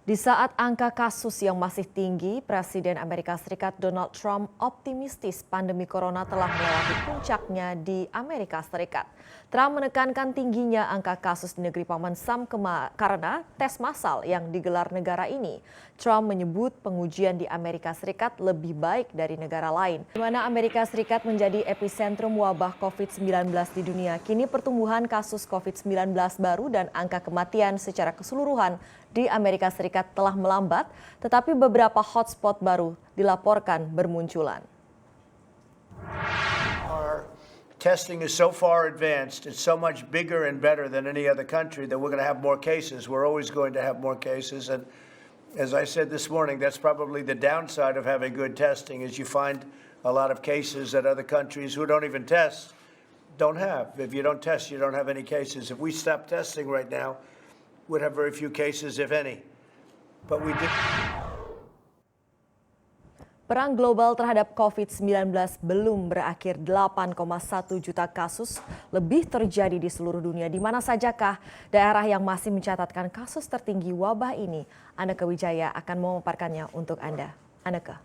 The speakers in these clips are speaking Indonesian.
Di saat angka kasus yang masih tinggi, Presiden Amerika Serikat Donald Trump optimistis pandemi corona telah melewati puncaknya di Amerika Serikat. Trump menekankan tingginya angka kasus di negeri Paman Sam karena tes massal yang digelar negara ini. Trump menyebut pengujian di Amerika Serikat lebih baik dari negara lain. Di mana Amerika Serikat menjadi epicentrum wabah COVID-19 di dunia, kini pertumbuhan kasus COVID-19 baru dan angka kematian secara keseluruhan di Amerika Serikat telah melambat, tetapi beberapa hotspot baru dilaporkan bermunculan. Our testing is so far advanced, it's so much bigger and better than any other country that we're going to have more cases. We're always going to have more cases. And as I said this morning, that's probably the downside of having good testing is you find a lot of cases that other countries who don't even test don't have. If you don't test, you don't have any cases. If we stop testing right now, would have very few cases, if any. But we did. Perang global terhadap COVID-19 belum berakhir. 8,1 juta kasus lebih terjadi di seluruh dunia. Di mana sajakah daerah yang masih mencatatkan kasus tertinggi wabah ini? Anneke Wijaya akan memaparkannya untuk Anda. Anneke.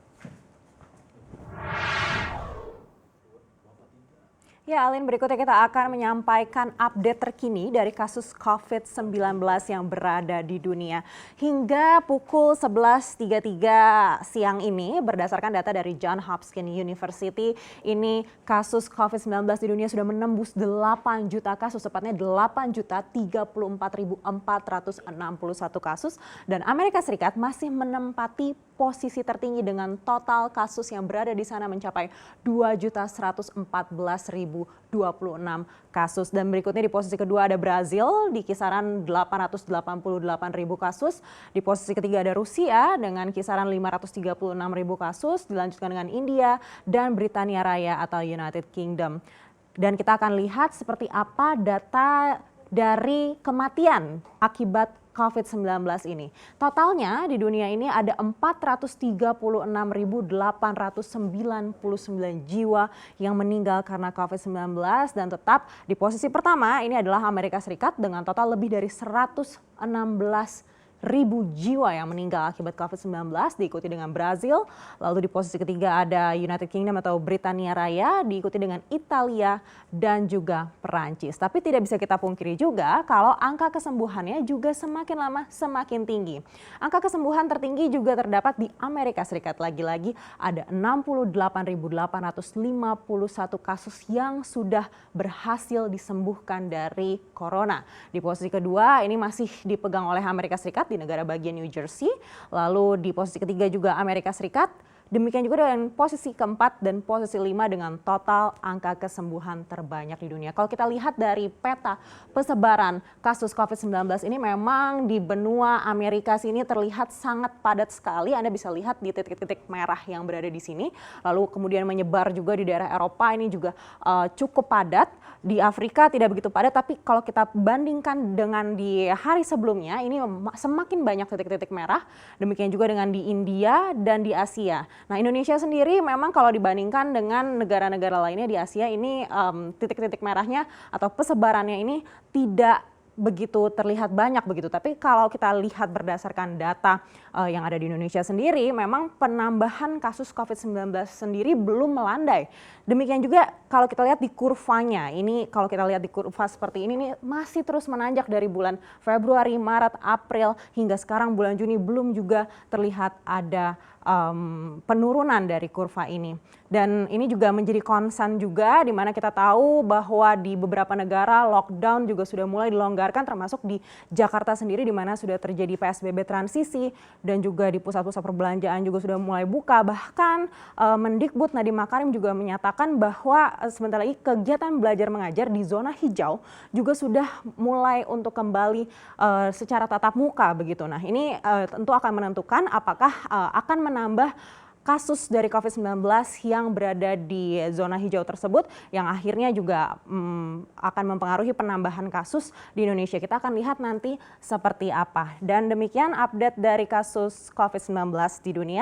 Ya, Alin, berikutnya kita akan menyampaikan update terkini dari kasus COVID-19 yang berada di dunia. Hingga pukul 11.33 siang ini, berdasarkan data dari Johns Hopkins University, ini kasus COVID-19 di dunia sudah menembus 8 juta kasus, tepatnya 8.034.461 kasus. Dan Amerika Serikat masih menempati posisi tertinggi dengan total kasus yang berada di sana mencapai 2.114.026 kasus. Dan berikutnya di posisi kedua ada Brazil di kisaran 888.000 kasus. Di posisi ketiga ada Rusia dengan kisaran 536.000 kasus. Dilanjutkan dengan India dan Britania Raya atau United Kingdom. Dan kita akan lihat seperti apa data dari kematian akibat COVID-19 ini. Totalnya di dunia ini ada 436.899 jiwa yang meninggal karena COVID-19 dan tetap di posisi pertama ini adalah Amerika Serikat dengan total lebih dari 116.000 jiwa yang meninggal akibat COVID-19, diikuti dengan Brazil. Lalu di posisi ketiga ada United Kingdom atau Britania Raya, diikuti dengan Italia dan juga Perancis. Tapi tidak bisa kita pungkiri juga kalau angka kesembuhannya juga semakin lama semakin tinggi. Angka kesembuhan tertinggi juga terdapat di Amerika Serikat. Lagi-lagi ada 68.851 kasus yang sudah berhasil disembuhkan dari corona. Di posisi kedua ini masih dipegang oleh Amerika Serikat di negara bagian New Jersey. Lalu di posisi ketiga juga Amerika Serikat. Demikian juga dengan posisi keempat dan posisi 5 dengan total angka kesembuhan terbanyak di dunia. Kalau kita lihat dari peta persebaran kasus COVID-19 ini memang di benua Amerika sini terlihat sangat padat sekali. Anda bisa lihat di titik-titik merah yang berada di sini. Lalu kemudian menyebar juga di daerah Eropa ini juga cukup padat. Di Afrika tidak begitu padat, tapi kalau kita bandingkan dengan di hari sebelumnya ini semakin banyak titik-titik merah. Demikian juga dengan di India dan di Asia. Nah, Indonesia sendiri memang kalau dibandingkan dengan negara-negara lainnya di Asia ini titik-titik merahnya atau persebarannya ini tidak begitu terlihat banyak begitu. Tapi kalau kita lihat berdasarkan data yang ada di Indonesia sendiri, memang penambahan kasus COVID-19 sendiri belum melandai. Demikian juga kalau kita lihat di kurvanya, ini kalau kita lihat di kurva seperti ini masih terus menanjak dari bulan Februari, Maret, April hingga sekarang bulan Juni belum juga terlihat ada penurunan dari kurva ini. Dan ini juga menjadi concern juga di mana kita tahu bahwa di beberapa negara lockdown juga sudah mulai dilonggarkan termasuk di Jakarta sendiri di mana sudah terjadi PSBB transisi dan juga di pusat-pusat perbelanjaan juga sudah mulai buka. Bahkan Mendikbud Nadiem Makarim juga menyatakan bahwa sebentar lagi kegiatan belajar mengajar di zona hijau juga sudah mulai untuk kembali secara tatap muka begitu. Nah, ini tentu akan menentukan apakah akan menambah kasus dari COVID-19 yang berada di zona hijau tersebut yang akhirnya juga akan mempengaruhi penambahan kasus di Indonesia. Kita akan lihat nanti seperti apa. Dan demikian update dari kasus COVID-19 di dunia.